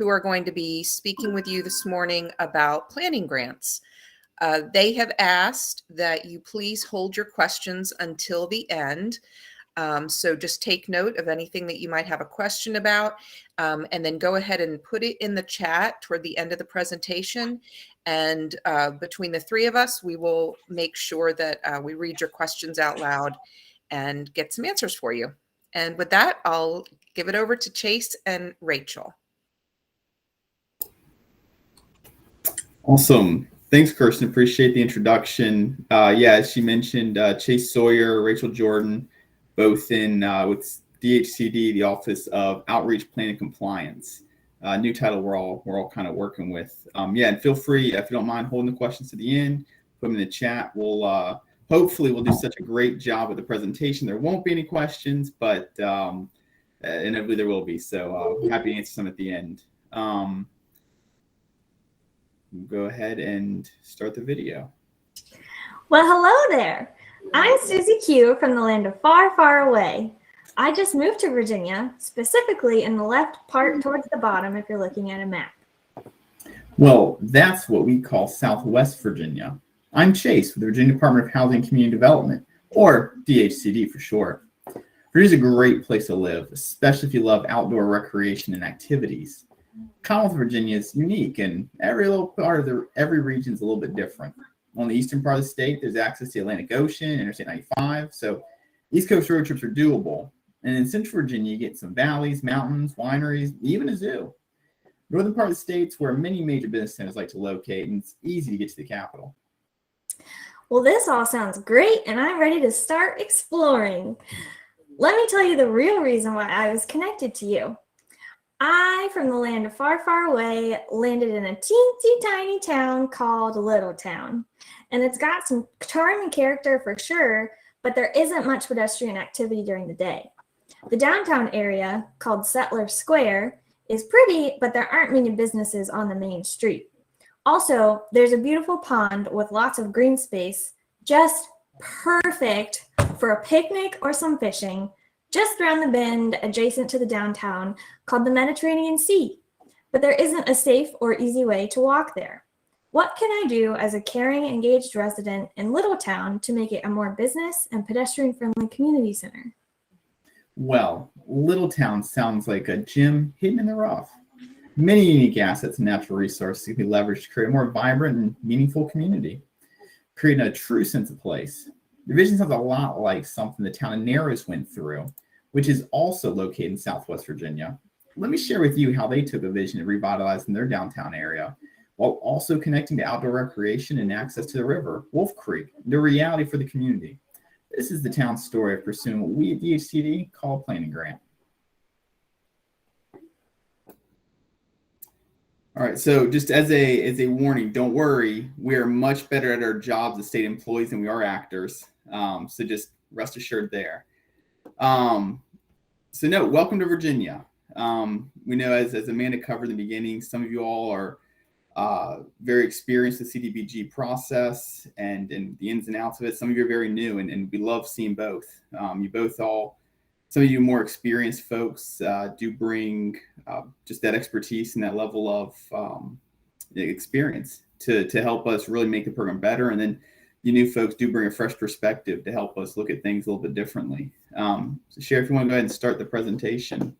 who are going to be speaking with you this morning about planning grants. They have asked that you please hold your questions until the end. So just take note of anything that you might have a question about, and then go ahead and put it in the chat toward the end of the presentation. And between the three of us, we will make sure that we read your questions out loud and get some answers for you. And with that, I'll give it over to Chase and Rachel. Awesome. Thanks, Kirsten. Appreciate the introduction. Yeah, as she mentioned, Chase Sawyer, Rachel Jordan, both in with DHCD, the Office of Outreach, Plan, and Compliance. New title we're all kind of working with. Yeah, and feel free, if you don't mind holding the questions to the end, put them in the chat. We'll hopefully we'll do such a great job with the presentation. There won't be any questions, but inevitably there will be. So happy to answer some at the end. We'll go ahead and start the video. Well, hello there. I'm Susie Q from the land of far, far away. I just moved to Virginia, specifically in the left part towards the bottom if you're looking at a map. Well, that's what we call Southwest Virginia. I'm Chase with the Virginia Department of Housing and Community Development, or DHCD for short. Virginia's a great place to live, especially if you love outdoor recreation and activities. Commonwealth Virginia is unique, and every little part of every region is a little bit different. On the eastern part of the state, there's access to the Atlantic Ocean, Interstate 95, so East Coast road trips are doable. And in Central Virginia, you get some valleys, mountains, wineries, even a zoo. Northern part of the state's where many major business centers like to locate, and it's easy to get to the capital. Well, this all sounds great, and I'm ready to start exploring. Let me tell you the real reason why I was connected to you. I, from the land of far, far away, landed in a teensy tiny town called Little Town. And it's got some charm and character for sure, but there isn't much pedestrian activity during the day. The downtown area, called Settler Square, is pretty, but there aren't many businesses on the main street. Also, there's a beautiful pond with lots of green space, just perfect for a picnic or some fishing, just around the bend adjacent to the downtown, called the Mediterranean Sea. But there isn't a safe or easy way to walk there. What can I do as a caring, engaged resident in Little Town to make it a more business and pedestrian-friendly community center? Well, Little Town sounds like a gem hidden in the rough. Many unique assets and natural resources can be leveraged to create a more vibrant and meaningful community, creating a true sense of place. The vision sounds a lot like something the town of Narrows went through, which is also located in Southwest Virginia. Let me share with you how they took a vision of revitalizing their downtown area, while also connecting to outdoor recreation and access to the river, Wolf Creek, the reality for the community. This is the town's story of pursuing what we at DHCD call a planning grant. All right, so just as a warning, don't worry, we are much better at our jobs as state employees than we are actors. So just rest assured there. So no, welcome to Virginia. We know as Amanda covered in the beginning, some of you all are very experienced with the CDBG process and the ins and outs of it. Some of you are very new, and we love seeing both. Some of you more experienced folks do bring just that expertise and that level of experience to help us really make the program better. And then you new folks do bring a fresh perspective to help us look at things a little bit differently. So Sherry, if you want to go ahead and start the presentation.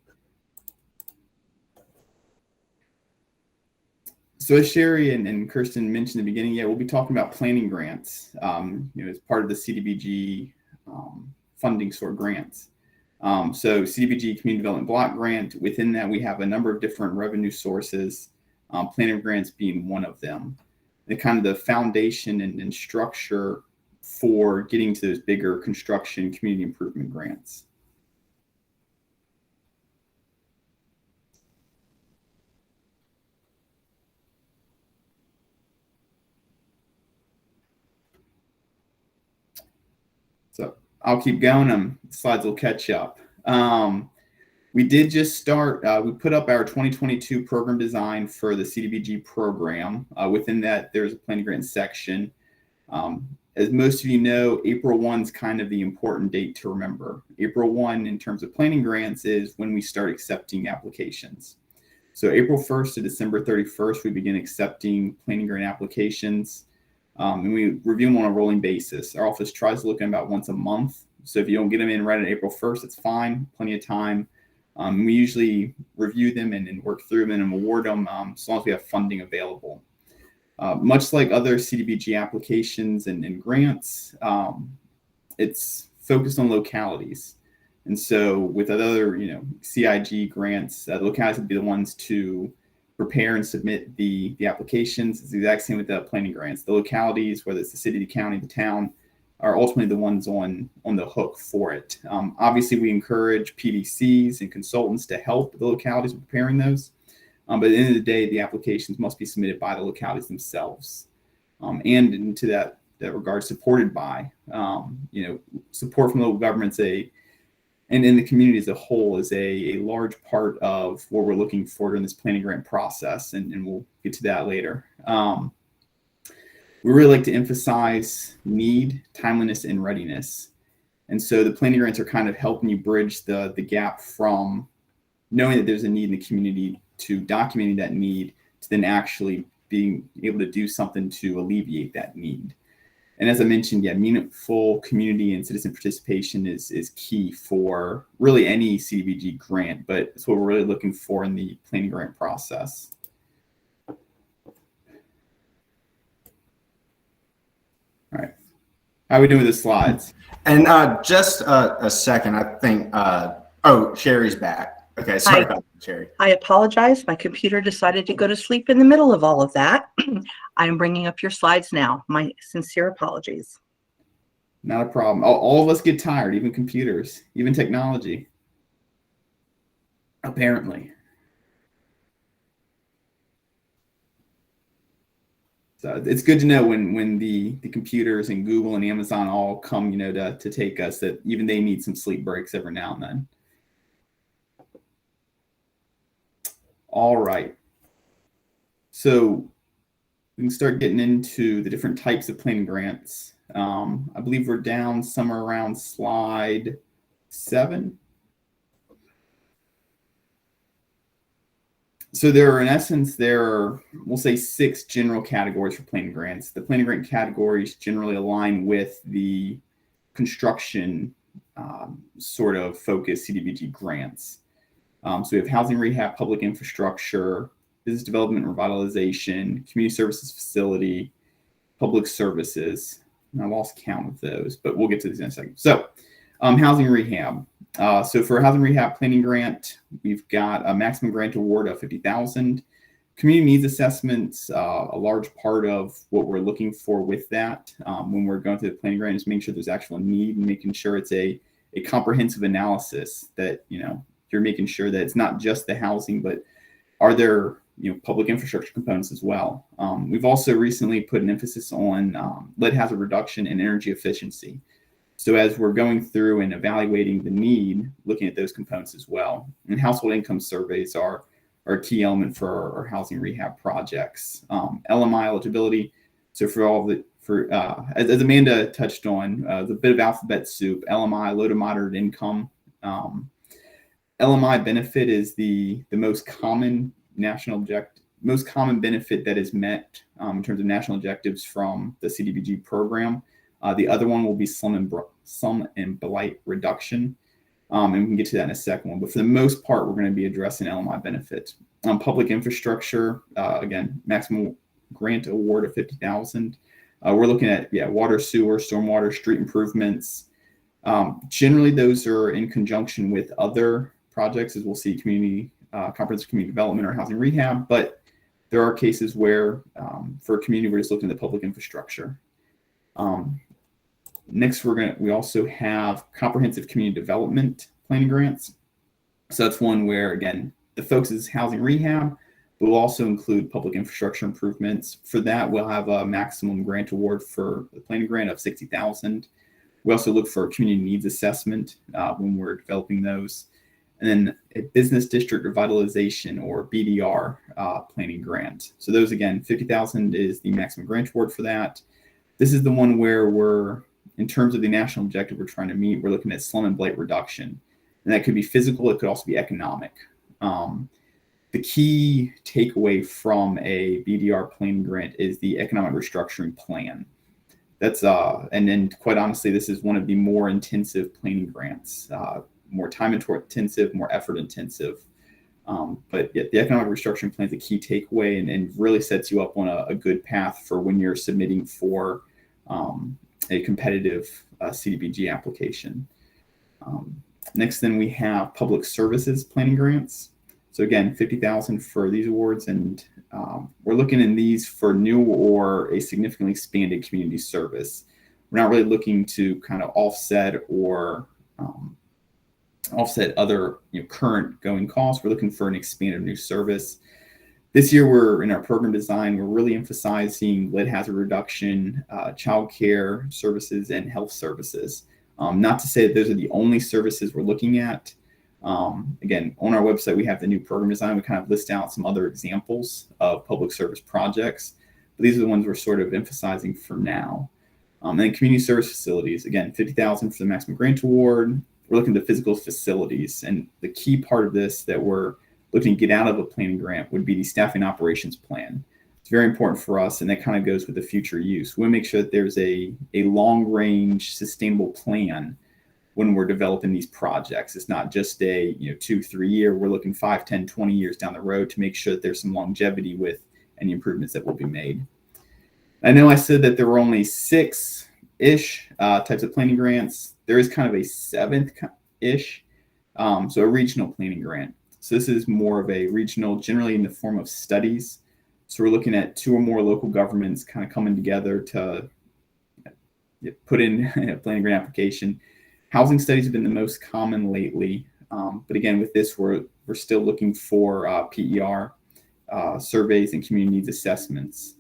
So as Sherry and Kirsten mentioned in the beginning, we'll be talking about planning grants, as part of the CDBG funding sort of grants. So CDBG Community Development Block Grant, within that we have a number of different revenue sources, planning grants being one of them. The kind of the foundation and structure for getting to those bigger construction community improvement grants. So I'll keep going. Slides will catch up. We did just start, we put up our 2022 program design for the CDBG program. Within that, there's a planning grant section. As most of you know, April 1 is kind of the important date to remember. April 1, in terms of planning grants, is when we start accepting applications. So April 1st to December 31st, we begin accepting planning grant applications, and we review them on a rolling basis. Our office tries to look at them about once a month. So if you don't get them in right on April 1st, it's fine, plenty of time. We usually review them and work through them and award them as long as we have funding available. Much like other CDBG applications and grants, it's focused on localities. And so with other, CIG grants, the localities would be the ones to prepare and submit the applications. It's the exact same with the planning grants. The localities, whether it's the city, the county, the town, are ultimately the ones on the hook for it. Obviously, we encourage PDCs and consultants to help the localities with preparing those. But at the end of the day, the applications must be submitted by the localities themselves. And into that regard, supported by, support from local governments, and in the community as a whole is a large part of what we're looking for during this planning grant process. And we'll get to that later. We really like to emphasize need, timeliness, and readiness. And so the planning grants are kind of helping you bridge the gap from knowing that there's a need in the community to documenting that need to then actually being able to do something to alleviate that need. And as I mentioned, meaningful community and citizen participation is key for really any CDBG grant, but it's what we're really looking for in the planning grant process. All right. How are we doing with the slides? And just a second, I think, Sherry's back. Okay, sorry about that, Sherry. I apologize. My computer decided to go to sleep in the middle of all of that. I am bringing up your slides now. My sincere apologies. Not a problem. All of us get tired, even computers, even technology. Apparently. So it's good to know when the computers and Google and Amazon all come, to take us, that even they need some sleep breaks every now and then. All right. So we can start getting into the different types of planning grants. I believe we're down somewhere around slide 7. So there are, we'll say, 6 general categories for planning grants. The planning grant categories generally align with the construction sort of focused CDBG grants. So we have housing rehab, public infrastructure, business development, revitalization, community services facility, public services. And I lost count of those, but we'll get to these in a second. So housing rehab. So for a housing rehab planning grant, we've got a maximum grant award of $50,000. Community needs assessments, a large part of what we're looking for with that when we're going through the planning grant is making sure there's actual need and making sure it's a comprehensive analysis that, you're making sure that it's not just the housing, but are there, public infrastructure components as well. We've also recently put an emphasis on lead hazard reduction and energy efficiency. So as we're going through and evaluating the need, looking at those components as well. And household income surveys are a key element for our housing rehab projects. LMI eligibility. So as Amanda touched on, the bit of alphabet soup, LMI, low to moderate income. LMI benefit is the most common most common benefit that is met in terms of national objectives from the CDBG program. The other one will be slum and blight reduction. And we can get to that in a second. But for the most part, we're going to be addressing LMI benefit. Public infrastructure, again, maximum grant award of $50,000. We're looking at water, sewer, stormwater, street improvements. Generally, those are in conjunction with other projects, as we'll see, comprehensive community development or housing rehab. But there are cases where, for a community, we're just looking at the public infrastructure. Next, we also have comprehensive community development planning grants. So that's one where, again, the focus is housing rehab, but we'll also include public infrastructure improvements. For that, we'll have a maximum grant award for the planning grant of $60,000. We also look for a community needs assessment when we're developing those. And then a business district revitalization or BDR planning grant. So those, again, $50,000 is the maximum grant award for that. This is the one where in terms of the national objective we're trying to meet, we're looking at slum and blight reduction. And that could be physical, it could also be economic. The key takeaway from a BDR planning grant is the economic restructuring plan. That's and then quite honestly, this is one of the more intensive planning grants, more time intensive, more effort intensive. But the economic restructuring plan is a key takeaway and really sets you up on a good path for when you're submitting for a competitive CDBG application. Next, then we have public services planning grants. So again, $50,000 for these awards, and we're looking in these for new or a significantly expanded community service. We're not really looking to kind of offset or offset other current going costs. We're looking for an expanded new service. This year, we're in our program design, we're really emphasizing lead hazard reduction, child care services, and health services. Not to say that those are the only services we're looking at. Again, on our website, we have the new program design. We kind of list out some other examples of public service projects. But these are the ones we're sort of emphasizing for now. And then community service facilities, again, $50,000 for the maximum grant award. We're looking at physical facilities. And the key part of this that we're looking to get out of a planning grant would be the staffing operations plan. It's very important for us, and that kind of goes with the future use. We want to make sure that there's a long-range sustainable plan when we're developing these projects. It's not just a 2-3 year. We're looking 5, 10, 20 years down the road to make sure that there's some longevity with any improvements that will be made. I know I said that there were only 6-ish types of planning grants. There is kind of a 7th-ish, so a regional planning grant. So this is more of a regional, generally in the form of studies. So we're looking at 2 or more local governments kind of coming together to put in a planning grant application. Housing studies have been the most common lately. But again, with this, we're still looking for PER surveys and community needs assessments.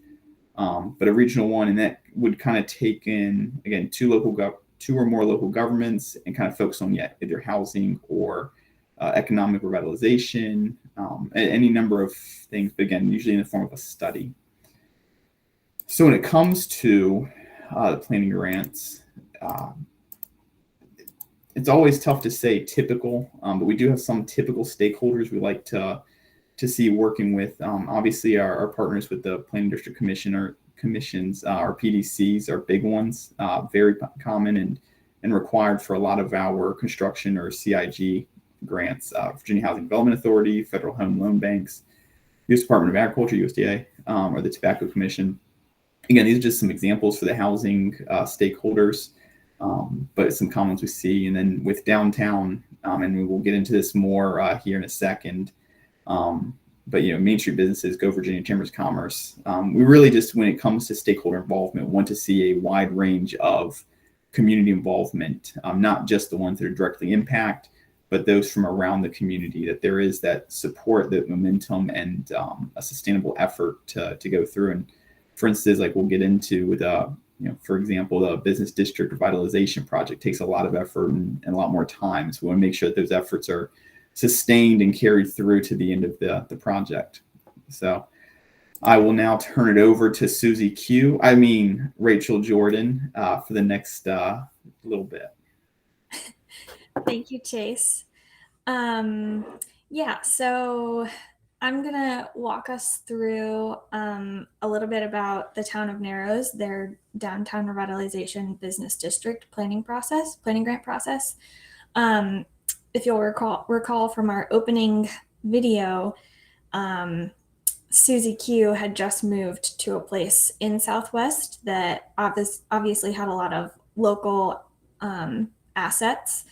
But a regional one, and that would kind of take in, again, 2 or more local governments and kind of focus on either housing or economic revitalization, any number of things, but again, usually in the form of a study. So when it comes to the planning grants, it's always tough to say typical, but we do have some typical stakeholders we like to see working with. Obviously, our partners with the Planning District Commissions, our PDCs are big ones, very common and required for a lot of our construction or CIG grants. Virginia Housing Development Authority, Federal Home Loan Banks, U.S. Department of Agriculture, USDA, or the Tobacco Commission. Again, these are just some examples for the housing stakeholders, but some common ones we see. And then with downtown, and we will get into this more here in a second, but Main Street businesses, Go Virginia Chambers of Commerce. We really just, when it comes to stakeholder involvement, want to see a wide range of community involvement, not just the ones that are directly impact, but those from around the community, that there is that support, that momentum, and a sustainable effort to go through. And for instance, like we'll get into with, for example, the business district revitalization project takes a lot of effort and a lot more time. So we want to make sure that those efforts are sustained and carried through to the end of the project. So I will now turn it over to Rachel Jordan for the next little bit. Thank you, Chase. So I'm going to walk us through a little bit about the town of Narrows, their downtown revitalization business district planning grant process. If you'll recall from our opening video, Susie Q had just moved to a place in Southwest that obviously had a lot of local assets,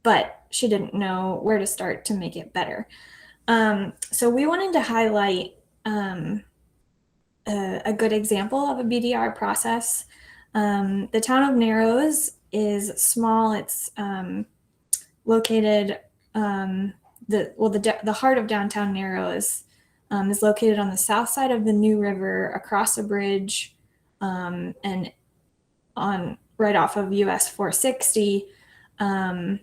but she didn't know where to start to make it better. So we wanted to highlight a good example of a BDR process. The town of Narrows is small. It's located, the heart of downtown Narrows is located on the south side of the New River, across a bridge, and on right off of US 460. And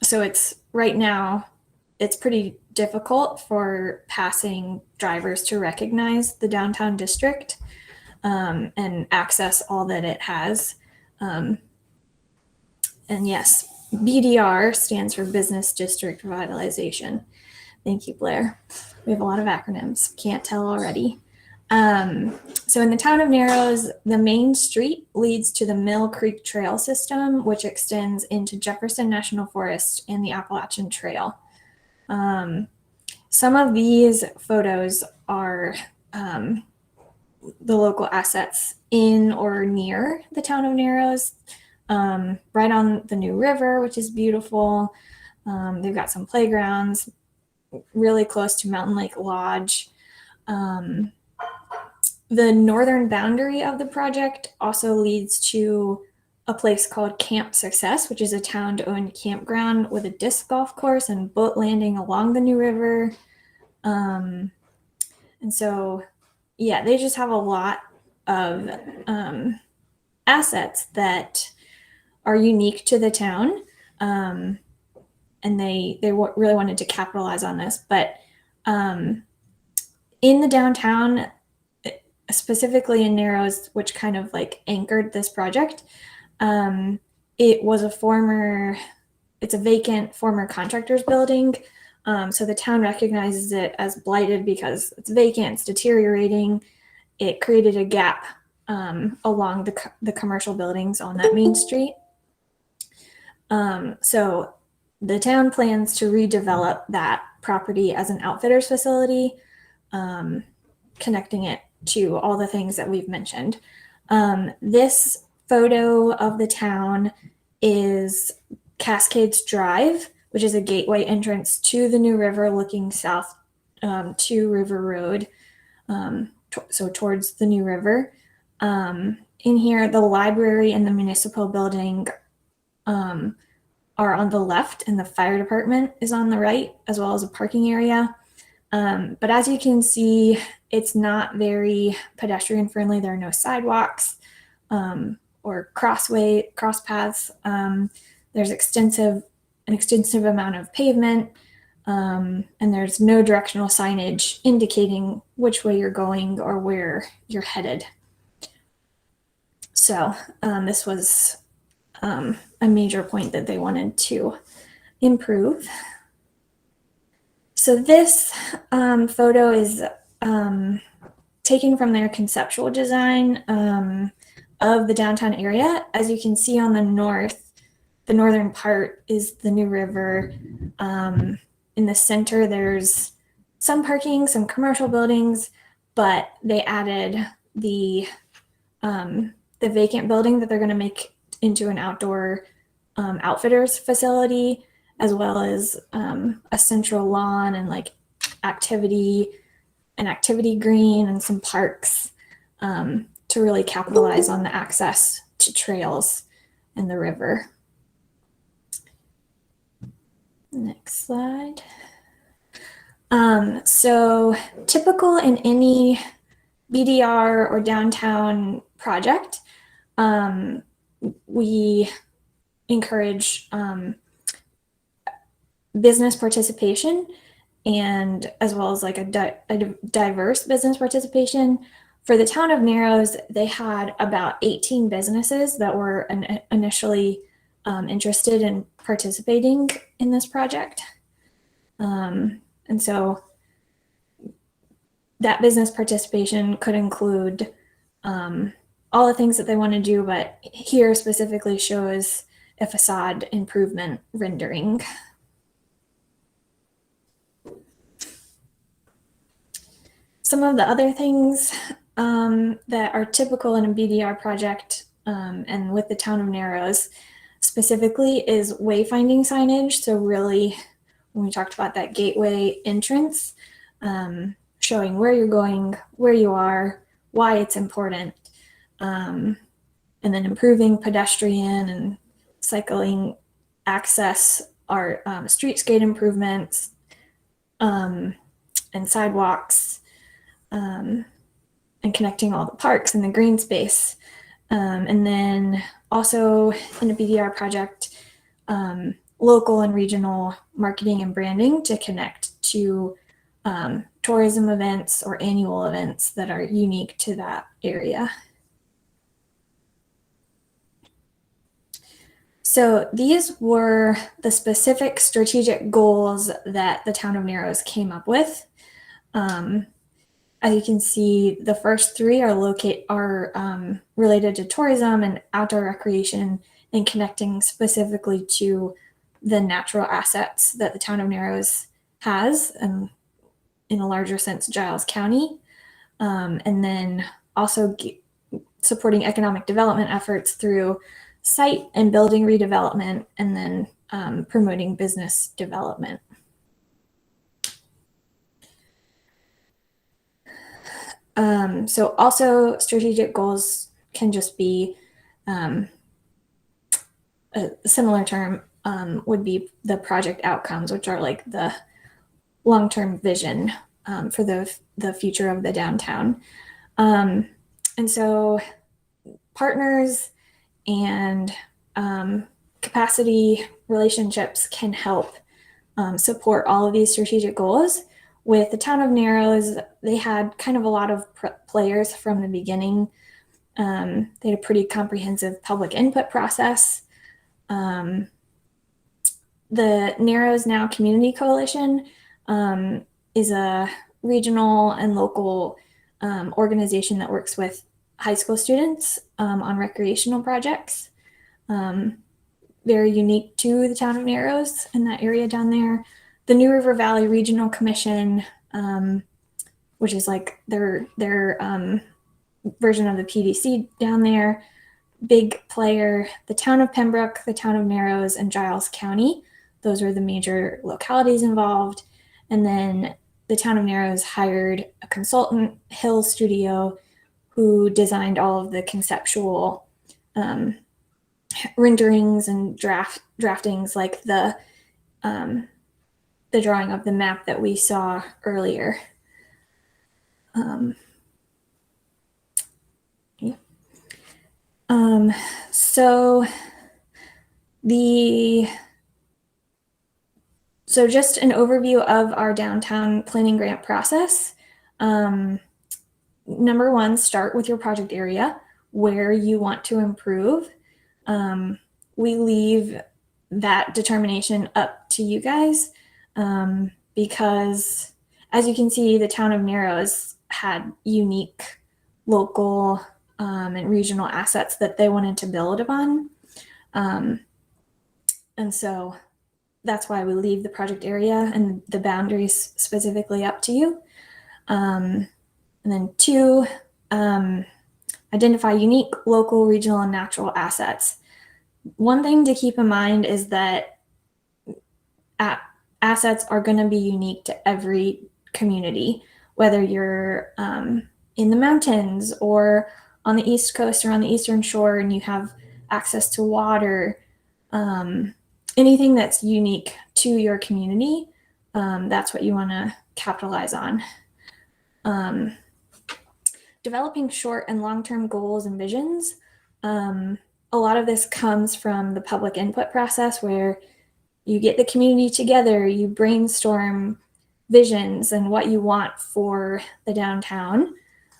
so it's right now, it's pretty difficult for passing drivers to recognize the downtown district and access all that it has. And yes, BDR stands for Business District Revitalization. Thank you, Blair. We have a lot of acronyms. Can't tell already. So in the town of Narrows, the main street leads to the Mill Creek Trail system, which extends into Jefferson National Forest and the Appalachian Trail. Some of these photos are the local assets in or near the town of Narrows, right on the New River, which is beautiful. They've got some playgrounds really close to Mountain Lake Lodge. The northern boundary of the project also leads to a place called Camp Success, which is a town-owned campground with a disc golf course and boat landing along the New River. And so, yeah, they just have a lot of assets that are unique to the town. And they really wanted to capitalize on this. But in the downtown, specifically in Narrows, which kind of like anchored this project, it was it's a vacant former contractor's building. So the town recognizes it as blighted because it's vacant, it's deteriorating. It created a gap along the commercial buildings on that main street. So the town plans to redevelop that property as an outfitters facility, connecting it to all the things that we've mentioned. This photo of the town is Cascades Drive, which is a gateway entrance to the New River looking south to River Road, so towards the New River. In here, the library and the municipal building are on the left, and the fire department is on the right, as well as a parking area. But as you can see, it's not very pedestrian friendly. There are no sidewalks or cross paths. There's an extensive amount of pavement, and there's no directional signage indicating which way you're going or where you're headed. So this was a major point that they wanted to improve. So this photo is taken from their conceptual design of the downtown area. As you can see on the northern part is the New River. In the center, there's some parking, some commercial buildings, but they added the vacant building that they're going to make into an outdoor outfitters facility, as well as a central lawn and like activity green and some parks to really capitalize on the access to trails and the river. Next slide. So typical in any BDR or downtown project, we encourage business participation, and as well as like a diverse business participation. For the town of Narrows, they had about 18 businesses that were initially interested in participating in this project. And so that business participation could include all the things that they want to do, but here specifically shows a facade improvement rendering. Some of the other things that are typical in a BDR project and with the town of Narrows specifically is wayfinding signage. So really, when we talked about that gateway entrance, showing where you're going, where you are, why it's important, and then improving pedestrian and cycling access are streetscape improvements and sidewalks, and connecting all the parks and the green space. And then also in a BDR project, local and regional marketing and branding to connect to tourism events or annual events that are unique to that area. So these were the specific strategic goals that the town of Narrows came up with. As you can see, the first three are related to tourism and outdoor recreation and connecting specifically to the natural assets that the town of Narrows has, and in a larger sense, Giles County. And then also supporting economic development efforts through site and building redevelopment, and then promoting business development. So also strategic goals can just be a similar term would be the project outcomes, which are like the long-term vision for the future of the downtown. And so partners and capacity relationships can help support all of these strategic goals. With the town of Narrows, they had kind of a lot of players from the beginning. They had a pretty comprehensive public input process. The Narrows Now Community Coalition is a regional and local organization that works with high school students on recreational projects. Very unique to the town of Narrows in that area down there. The New River Valley Regional Commission, which is like their version of the PDC down there, big player. The town of Pembroke, the town of Narrows, and Giles County. Those are the major localities involved. And then the town of Narrows hired a consultant, Hill Studio, who designed all of the conceptual renderings and draftings, like the drawing of the map that we saw earlier. So just an overview of our downtown planning grant process. Number one, start with your project area, where you want to improve. We leave that determination up to you guys, because as you can see, the town of Narrows had unique local and regional assets that they wanted to build upon. And so that's why we leave the project area and the boundaries specifically up to you. And then two, identify unique local, regional, and natural assets. One thing to keep in mind is that assets are going to be unique to every community, whether you're in the mountains or on the East Coast or on the Eastern Shore and you have access to water. Anything that's unique to your community, that's what you want to capitalize on. Developing short and long-term goals and visions. A lot of this comes from the public input process, where you get the community together, you brainstorm visions and what you want for the downtown,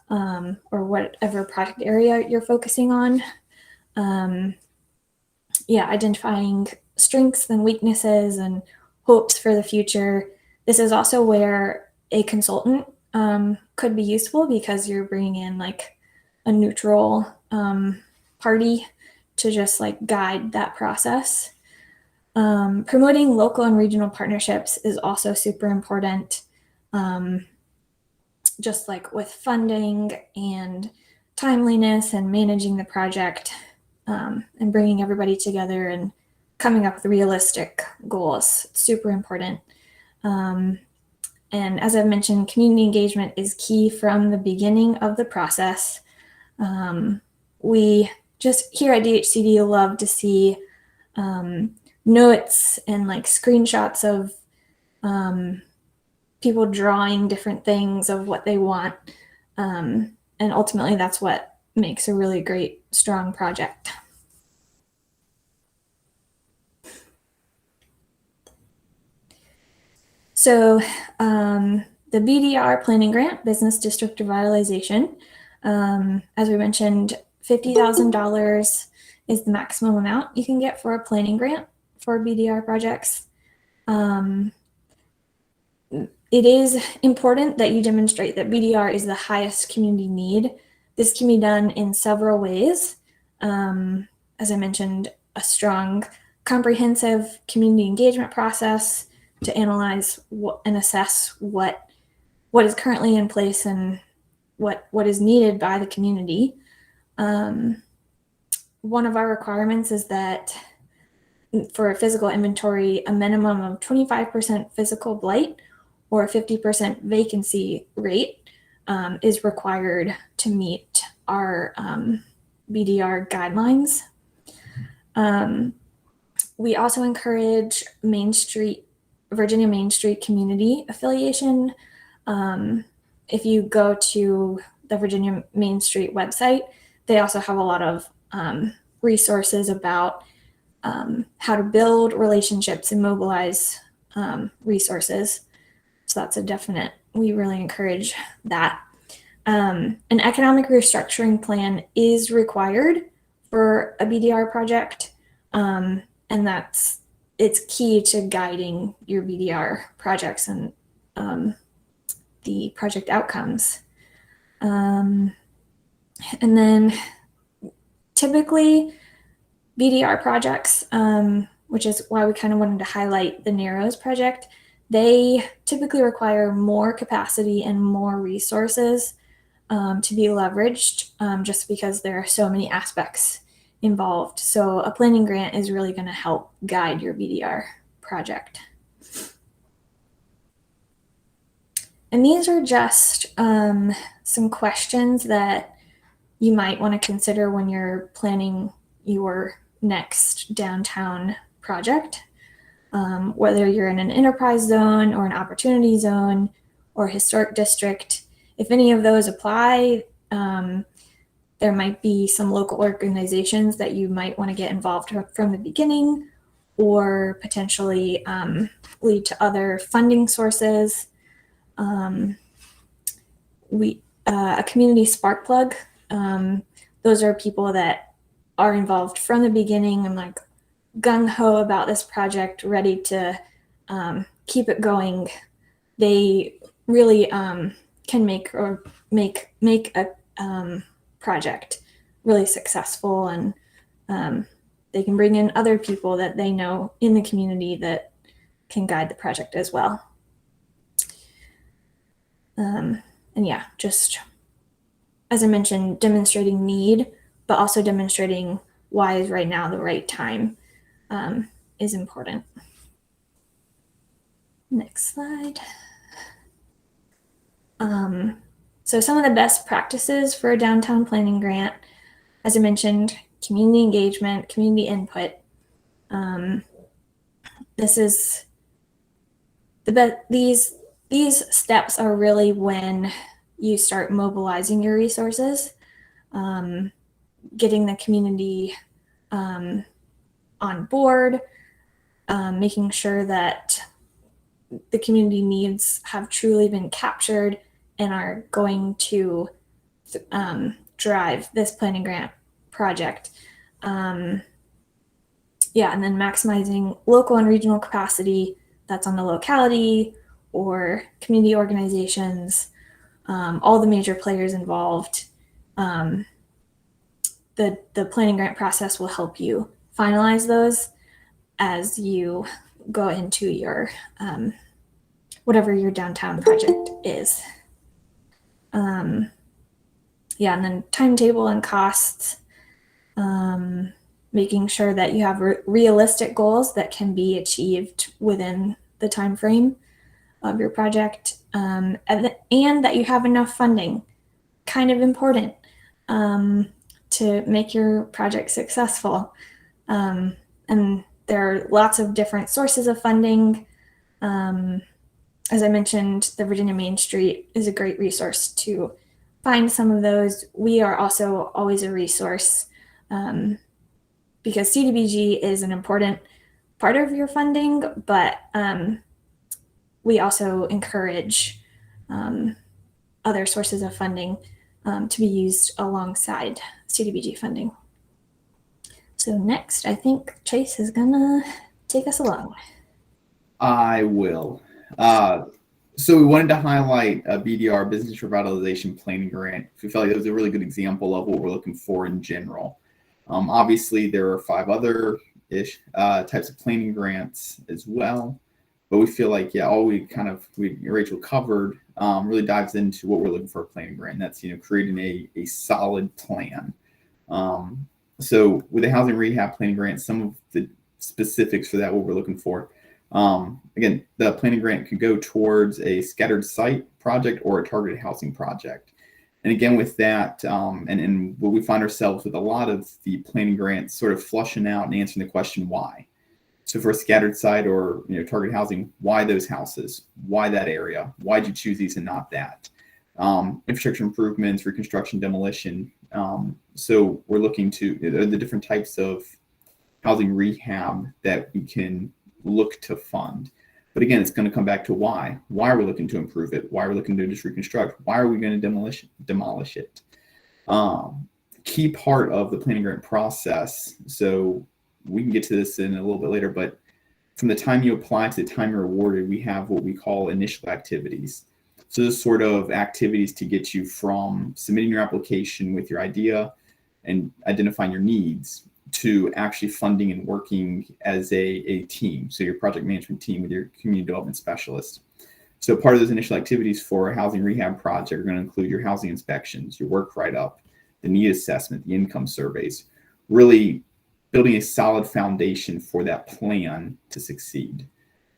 or whatever project area you're focusing on. Identifying strengths and weaknesses and hopes for the future. This is also where a consultant could be useful, because you're bringing in like a neutral party to just like guide that process. Promoting local and regional partnerships is also super important, just like with funding and timeliness and managing the project, and bringing everybody together and coming up with realistic goals. It's super important. And as I've mentioned, community engagement is key from the beginning of the process. We just here at DHCD love to see notes and like screenshots of people drawing different things of what they want. And ultimately, that's what makes a really great, strong project. So the BDR planning grant, Business District Revitalization, as we mentioned, $50,000 is the maximum amount you can get for a planning grant for BDR projects. It is important that you demonstrate that BDR is the highest community need. This can be done in several ways. As I mentioned, a strong, comprehensive community engagement process to analyze and assess what is currently in place and what is needed by the community. One of our requirements is that for a physical inventory, a minimum of 25% physical blight or a 50% vacancy rate is required to meet our BDR guidelines. We also encourage Virginia Main Street community affiliation. If you go to the Virginia Main Street website, they also have a lot of resources about how to build relationships and mobilize resources. So that's a definite, we really encourage that. An economic restructuring plan is required for a BDR project. And it's key to guiding your BDR projects and the project outcomes. And then typically BDR projects, which is why we kind of wanted to highlight the Narrows project, they typically require more capacity and more resources to be leveraged just because there are so many aspects involved. So a planning grant is really going to help guide your BDR project. And these are just some questions that you might want to consider when you're planning your next downtown project. Whether you're in an enterprise zone or an opportunity zone or historic district, if any of those apply, there might be some local organizations that you might want to get involved from the beginning, or potentially lead to other funding sources. A community spark plug, those are people that are involved from the beginning and like gung-ho about this project, ready to keep it going. They really can make a project really successful, and they can bring in other people that they know in the community that can guide the project as well. And yeah, just as I mentioned, demonstrating need, but also demonstrating why is right now the right time is important. Next slide. So some of the best practices for a downtown planning grant, as I mentioned, community engagement, community input. This is these steps are really when you start mobilizing your resources, getting the community on board, making sure that the community needs have truly been captured and are going to drive this planning grant project. And then maximizing local and regional capacity that's on the locality or community organizations, all the major players involved. The planning grant process will help you finalize those as you go into your whatever your downtown project is. And then timetable and costs, making sure that you have realistic goals that can be achieved within the time frame of your project, and that you have enough funding, kind of important, to make your project successful. And there are lots of different sources of funding. As I mentioned, the Virginia Main Street is a great resource to find some of those. We are also always a resource because CDBG is an important part of your funding, but we also encourage other sources of funding to be used alongside CDBG funding. So So next, I think Chase is gonna take us along. I will. So we wanted to highlight a BDR, Business Revitalization Planning Grant. We felt like it was a really good example of what we're looking for in general. Obviously, there are 5 other types of planning grants as well, but we feel like Rachel covered really dives into what we're looking for a planning grant. And that's creating a solid plan. So with the housing rehab planning grant, some of the specifics for that, what we're looking for. Again, the planning grant could go towards a scattered site project or a targeted housing project. And again, with that, and what we find ourselves with a lot of the planning grants sort of flushing out and answering the question, why? So for a scattered site or targeted housing, why those houses? Why that area? Why'd you choose these and not that? Infrastructure improvements, reconstruction, demolition. So we're looking to the different types of housing rehab that we can look to fund. But again, it's going to come back to why. Why are we looking to improve it? Why are we looking to just reconstruct? Why are we going to demolish it? Key part of the planning grant process, so we can get to this in a little bit later, but from the time you apply to the time you're awarded, we have what we call initial activities. So those sort of activities to get you from submitting your application with your idea and identifying your needs to actually funding and working as a team. So your project management team with your community development specialist. So part of those initial activities for a housing rehab project are going to include your housing inspections, your work write-up, the need assessment, the income surveys, really building a solid foundation for that plan to succeed.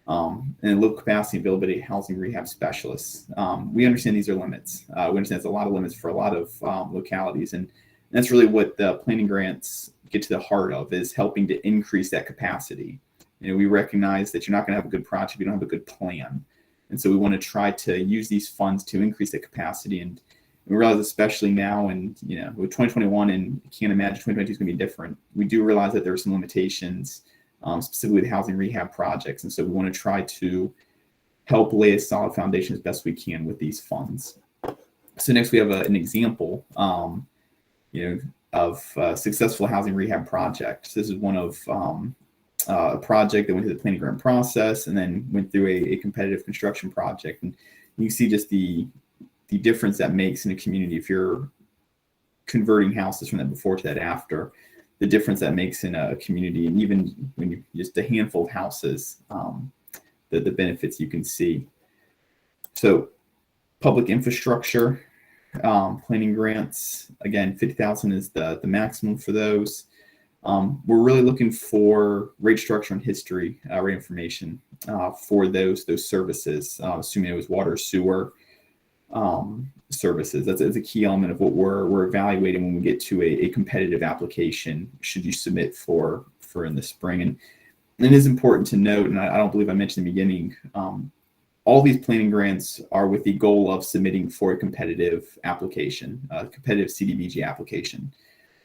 And low capacity availability housing rehab specialists. We understand these are limits. We understand there's a lot of limits for a lot of localities. And that's really what the planning grants get to the heart of, is helping to increase that capacity. We recognize that you're not going to have a good project if you don't have a good plan. And so we want to try to use these funds to increase the capacity. And we realize, especially now, and with 2021, and you can't imagine 2022 is going to be different. We do realize that there are some limitations, specifically with housing rehab projects. And so we want to try to help lay a solid foundation as best we can with these funds. So next we have an example, of a successful housing rehab project. This is one of a project that went through the planning grant process and then went through a competitive construction project. And you can see just the difference that makes in a community if you're converting houses from that before to that after, the difference that makes in a community. And even when you just a handful of houses, the benefits you can see. So public infrastructure, planning grants, again, 50,000 is the maximum for those. We're really looking for rate structure and history, rate information for those services, assuming it was water, sewer services. That's a key element of what we're evaluating when we get to a competitive application. Should you submit for in the spring? And it is important to note, and I don't believe I mentioned in the beginning, all these planning grants are with the goal of submitting for a competitive application, a competitive CDBG application.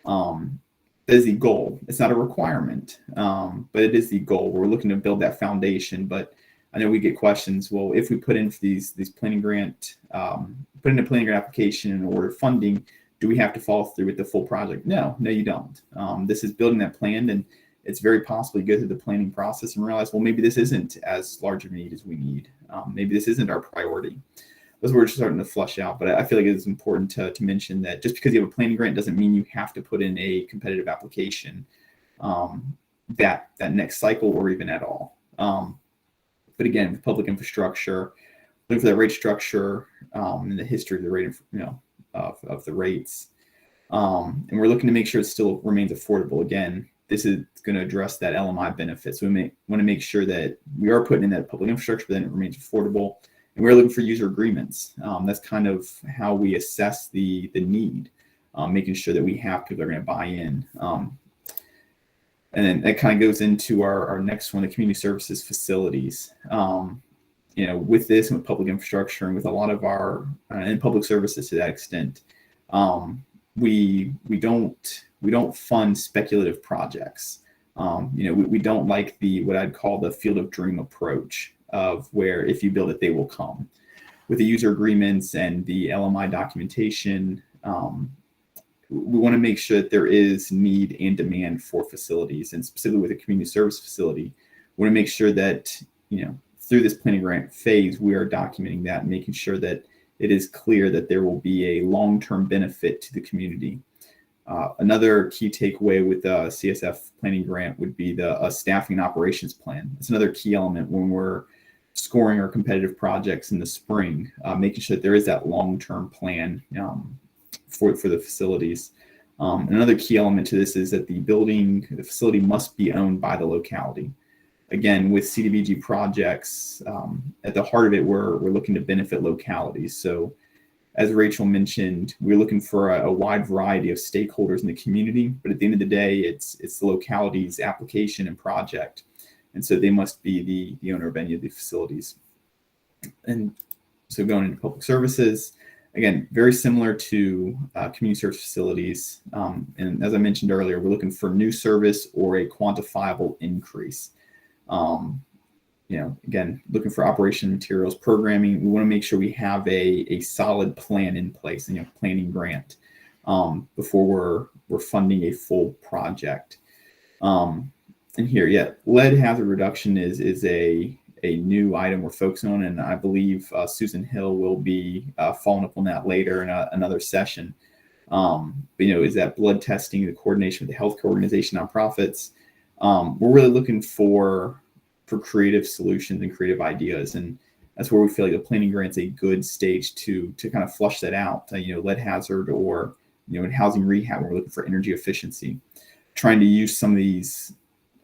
That is the goal. It's not a requirement, but it is the goal. We're looking to build that foundation. But I know we get questions. Well, if we put in these planning grant, put in a planning grant application and order funding, do we have to follow through with the full project? No, you don't. This is building that plan, and it's very possible you go through the planning process and realize, well, maybe this isn't as large of a need as we need. Maybe this isn't our priority. Those we're just starting to flush out. But I feel like it's important to mention that just because you have a planning grant doesn't mean you have to put in a competitive application that next cycle or even at all. But again, with public infrastructure, looking for that rate structure and the history of the rate, of the rates, and we're looking to make sure it still remains affordable. Again, this is going to address that LMI benefit. So we want to make sure that we are putting in that public infrastructure, but then it remains affordable. And we're looking for user agreements. That's kind of how we assess the need, making sure that we have people that are going to buy in. And then that kind of goes into our next one, the community services facilities. With this and with public infrastructure and with a lot of our and public services to that extent, we don't fund speculative projects. We don't like what I'd call the field of dream approach of where if you build it, they will come. With the user agreements and the LMI documentation, we want to make sure that there is need and demand for facilities, and specifically with a community service facility, we want to make sure that, through this planning grant phase, we are documenting that and making sure that it is clear that there will be a long-term benefit to the community. Another key takeaway with the CSF planning grant would be the staffing and operations plan. It's another key element when we're scoring our competitive projects in the spring, making sure that there is that long-term plan for the facilities. Another key element to this is that the facility must be owned by the locality. Again, with CDBG projects, at the heart of it, we're looking to benefit localities. So as Rachel mentioned, we're looking for a wide variety of stakeholders in the community, but at the end of the day, it's the locality's application and project. And so they must be the owner of any of the facilities. And so going into public services, again, very similar to community service facilities. And as I mentioned earlier, we're looking for new service or a quantifiable increase. Again, looking for operation materials, programming. We want to make sure we have a solid plan in place, planning grant before we're funding a full project. And here, lead hazard reduction is a new item we're focusing on, and I believe Susan Hill will be following up on that later in another session. Is that blood testing, the coordination with the healthcare organization, nonprofits. We're really looking for creative solutions and creative ideas, and that's where we feel like the planning grant's a good stage to kind of flush that out. Lead hazard, or in housing rehab, we're looking for energy efficiency, trying to use some of these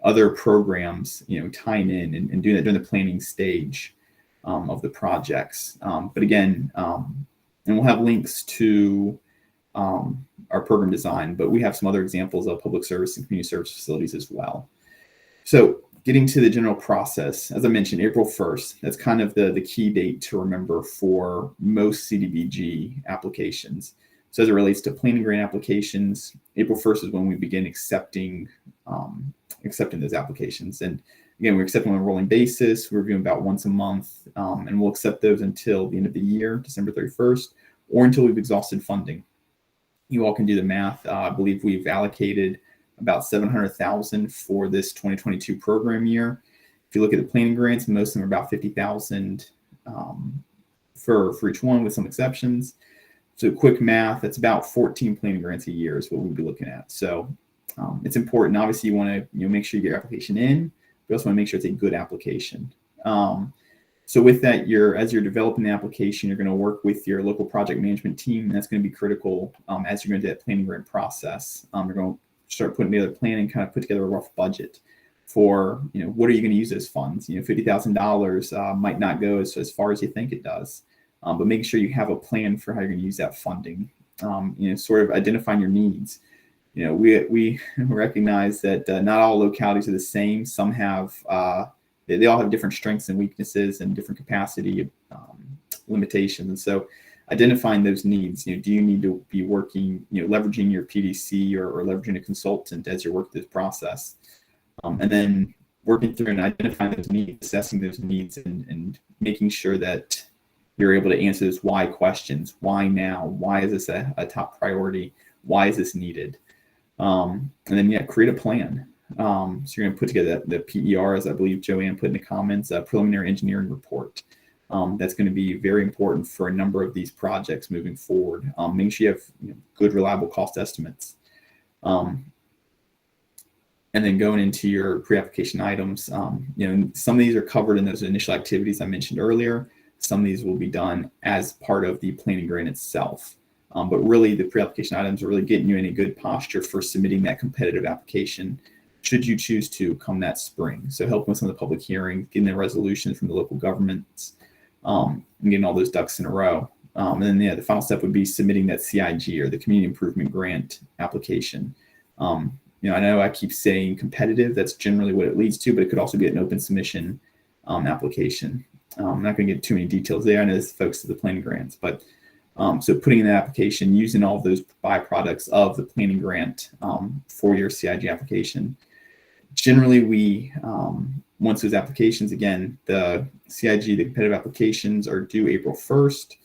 other programs, tying in and doing that during the planning stage of the projects. But again, and we'll have links to our program design, but we have some other examples of public service and community service facilities as well. So getting to the general process, as I mentioned, April 1st, that's kind of the key date to remember for most CDBG applications. So as it relates to planning grant applications, April 1st is when we begin accepting those applications. And again, we're accepting on a rolling basis. We're reviewing about once a month, and we'll accept those until the end of the year, December 31st, or until we've exhausted funding. You all can do the math. I believe we've allocated about $700,000 for this 2022 program year. If you look at the planning grants, most of them are about $50,000 for each one, with some exceptions. So quick math, that's about 14 planning grants a year is what we'll be looking at. So it's important. Obviously, you want to make sure you get your application in, but also want to make sure it's a good application. So with that, as you're developing the application, you're going to work with your local project management team, and that's going to be critical as you're going to do that planning grant process. You're going to start putting together a plan and kind of put together a rough budget for, what are you going to use those funds? $50,000 might not go as far as you think it does, but making sure you have a plan for how you're going to use that funding. Sort of identifying your needs. We recognize that not all localities are the same. Some have they all have different strengths and weaknesses and different capacity limitations. And so identifying those needs, do you need to be working, leveraging your PDC or leveraging a consultant as you work through this process? And then working through and identifying those needs, assessing those needs, and making sure that you're able to answer those why questions. Why now? Why is this a top priority? Why is this needed? And then, create a plan. So you're going to put together the PER, as I believe Joanne put in the comments, a preliminary engineering report. That's going to be very important for a number of these projects moving forward. Make sure you have good, reliable cost estimates. And then going into your pre-application items, some of these are covered in those initial activities I mentioned earlier. Some of these will be done as part of the planning grant itself. But really, the pre-application items are really getting you in a good posture for submitting that competitive application, should you choose to, come that spring. So helping with some of the public hearings, getting the resolutions from the local governments, and getting all those ducks in a row. And then the final step would be submitting that CIG, or the Community Improvement Grant application. I know I keep saying competitive. That's generally what it leads to, but it could also be an open submission application. I'm not going to get too many details there. I know this folks to the planning grants, but so putting in the application, using all of those byproducts of the planning grant for your CIG application. Generally, we, once those applications, again, the CIG, the competitive applications are due April 1st.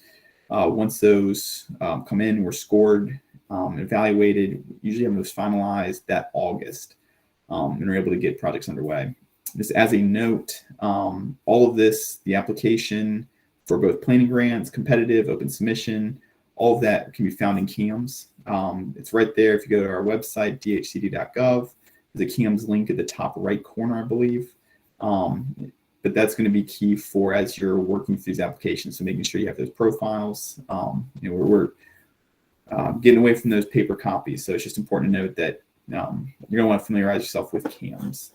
Once those come in, we're scored, evaluated. Usually have those finalized that August, and we're able to get projects underway. Just as a note, all of this, the application for both planning grants, competitive, open submission, all of that can be found in CAMS. It's right there. If you go to our website, dhcd.gov, there's a CAMS link at the top right corner, I believe. But that's going to be key for as you're working through these applications. So making sure you have those profiles. We're getting away from those paper copies. So it's just important to note that you're going to want to familiarize yourself with CAMS.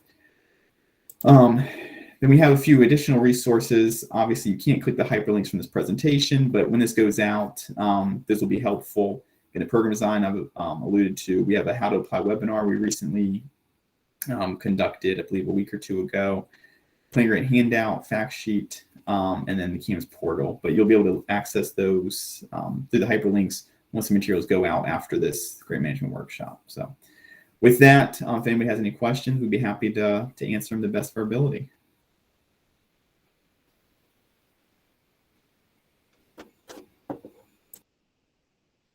Then we have a few additional resources. Obviously, you can't click the hyperlinks from this presentation, but when this goes out, this will be helpful. In the program design I've alluded to, we have a how to apply webinar we recently conducted, I believe a week or two ago. Planning grant handout, fact sheet, and then the CAMS portal. But you'll be able to access those through the hyperlinks once the materials go out after this grant management workshop. So with that, if anybody has any questions, we'd be happy to answer them to the best of our ability.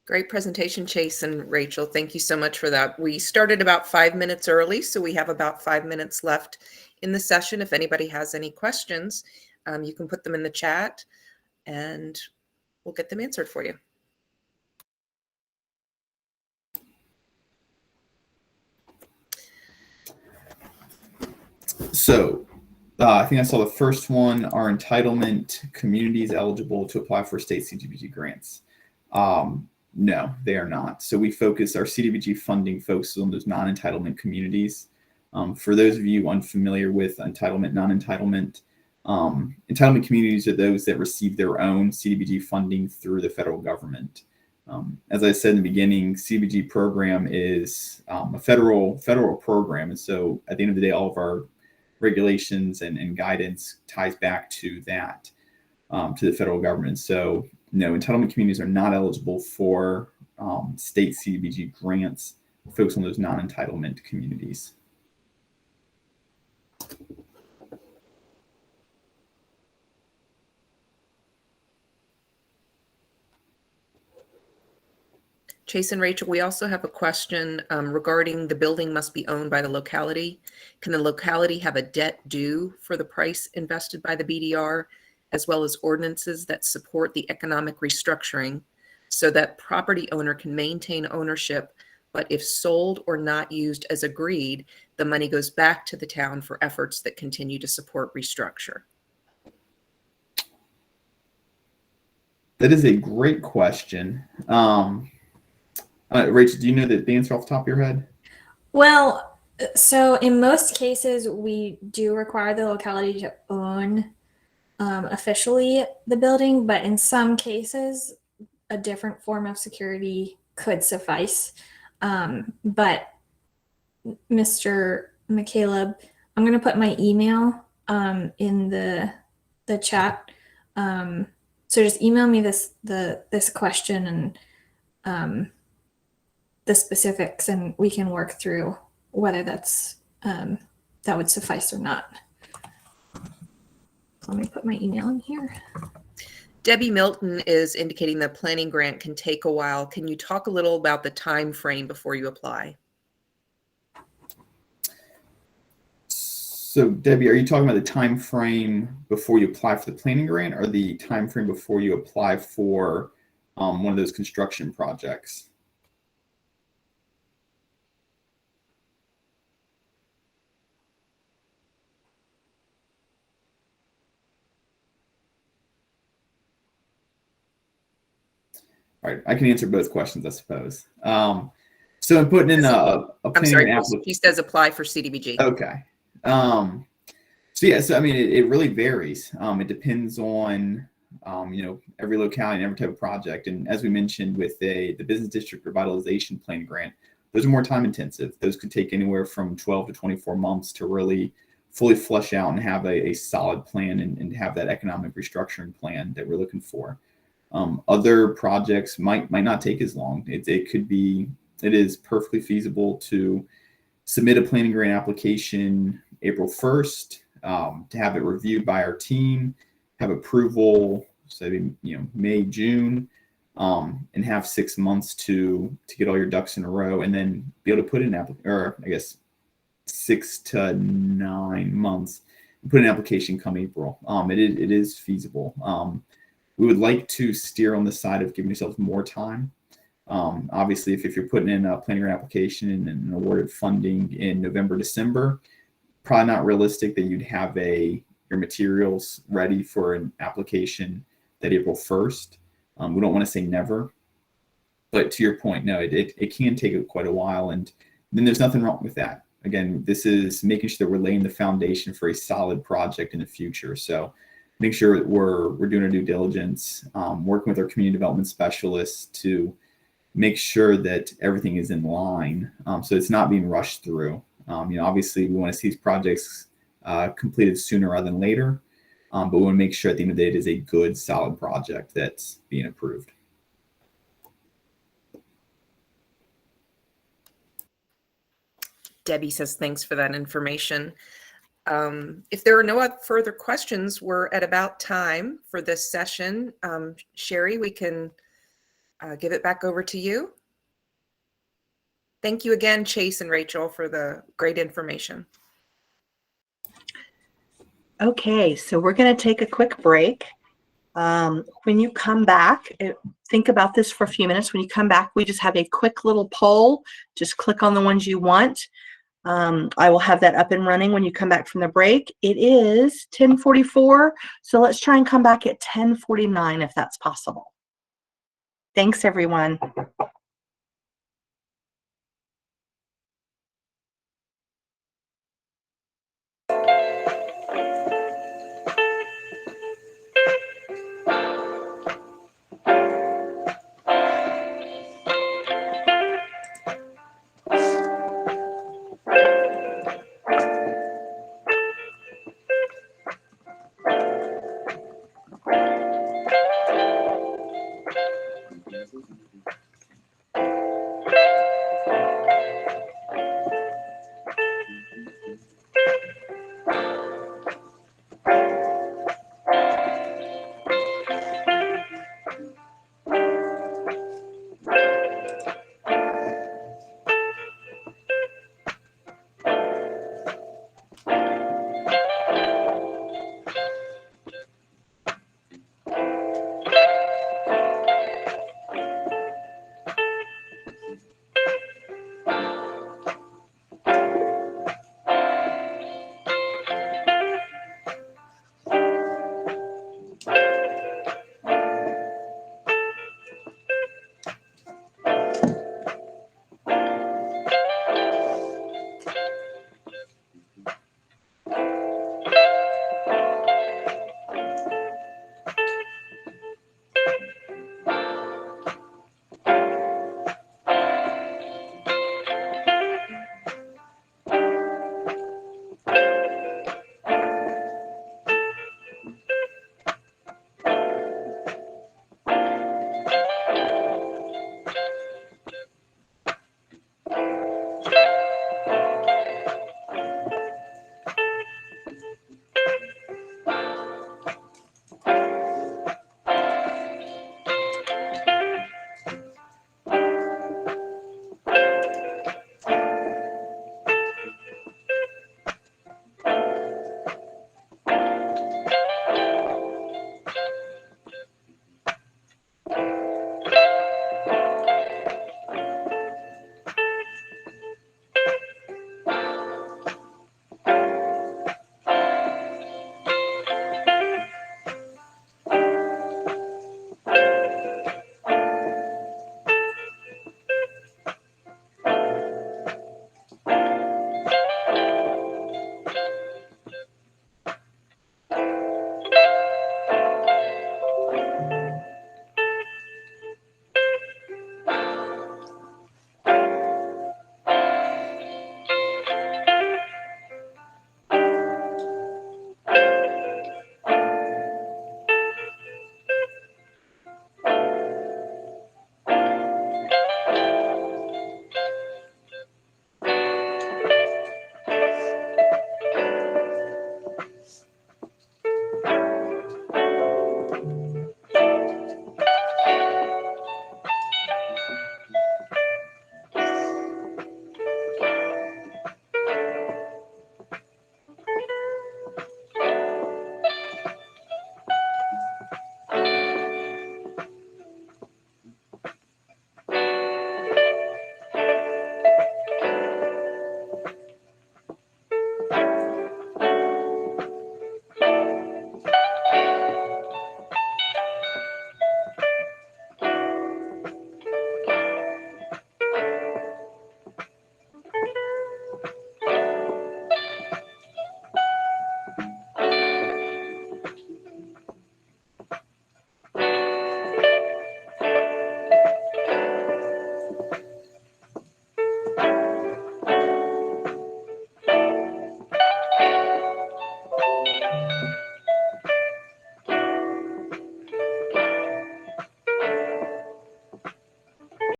Great presentation, Chase and Rachel. Thank you so much for that. We started about 5 minutes early, so we have about 5 minutes left in the session. If anybody has any questions, you can put them in the chat and we'll get them answered for you. So I think I saw the first one, are entitlement communities eligible to apply for state CDBG grants? No, they are not. So we focus, our CDBG funding focuses on those non-entitlement communities. For those of you unfamiliar with entitlement, non-entitlement, entitlement communities are those that receive their own CDBG funding through the federal government. As I said in the beginning, CDBG program is a federal program. And so at the end of the day, all of our regulations and guidance ties back to that, to the federal government. So no, entitlement communities are not eligible for state CDBG grants. Focus on those non-entitlement communities. Chase and Rachel, we also have a question regarding the building must be owned by the locality. Can the locality have a debt due for the price invested by the BDR, as well as ordinances that support the economic restructuring so that property owner can maintain ownership, but if sold or not used as agreed, the money goes back to the town for efforts that continue to support restructure? That is a great question. Rachel, do you know the answer off the top of your head? Well, so in most cases, we do require the locality to own officially the building, but in some cases, a different form of security could suffice. But Mr. McCaleb, I'm going to put my email in the chat. So just email me this question and the specifics, and we can work through whether that's that would suffice or not. So let me put my email in here. Debbie Milton is indicating the planning grant can take a while. Can you talk a little about the time frame before you apply? So Debbie, are you talking about the time frame before you apply for the planning grant, or the time frame before you apply for one of those construction projects? All right, I can answer both questions, I suppose. So I'm putting in a I'm sorry, application. he says apply for CDBG. Okay. So yeah, so I mean, it really varies. It depends on, every locality and every type of project. And as we mentioned with the business district revitalization plan grant, those are more time intensive. Those could take anywhere from 12 to 24 months to really fully flesh out and have a solid plan and have that economic restructuring plan that we're looking for. Other projects might not take as long. It is perfectly feasible to submit a planning grant application April 1st, to have it reviewed by our team, have approval, say, May, June, and have 6 months to get all your ducks in a row, and then be able to put in or I guess 6 to 9 months, put an application come April. It is feasible. We would like to steer on the side of giving yourselves more time. Obviously, if you're putting in a planning grant application and awarded funding in November, December, probably not realistic that you'd have your materials ready for an application that April 1st. We don't want to say never, but to your point, no, it can take quite a while, and then there's nothing wrong with that. Again, this is making sure that we're laying the foundation for a solid project in the future. So make sure that we're doing our due diligence, working with our community development specialists to make sure that everything is in line, so it's not being rushed through. Obviously, we want to see these projects completed sooner rather than later, but we want to make sure at the end of the day it is a good, solid project that's being approved. Debbie says thanks for that information. If there are no further questions, we're at about time for this session. Sherry, we can give it back over to you. Thank you again, Chase and Rachel, for the great information. Okay, so we're going to take a quick break. When you come back, think about this for a few minutes. When you come back, we just have a quick little poll. Just click on the ones you want. I will have that up and running when you come back from the break. It is 10:44, so let's try and come back at 10:49 if that's possible. Thanks, everyone.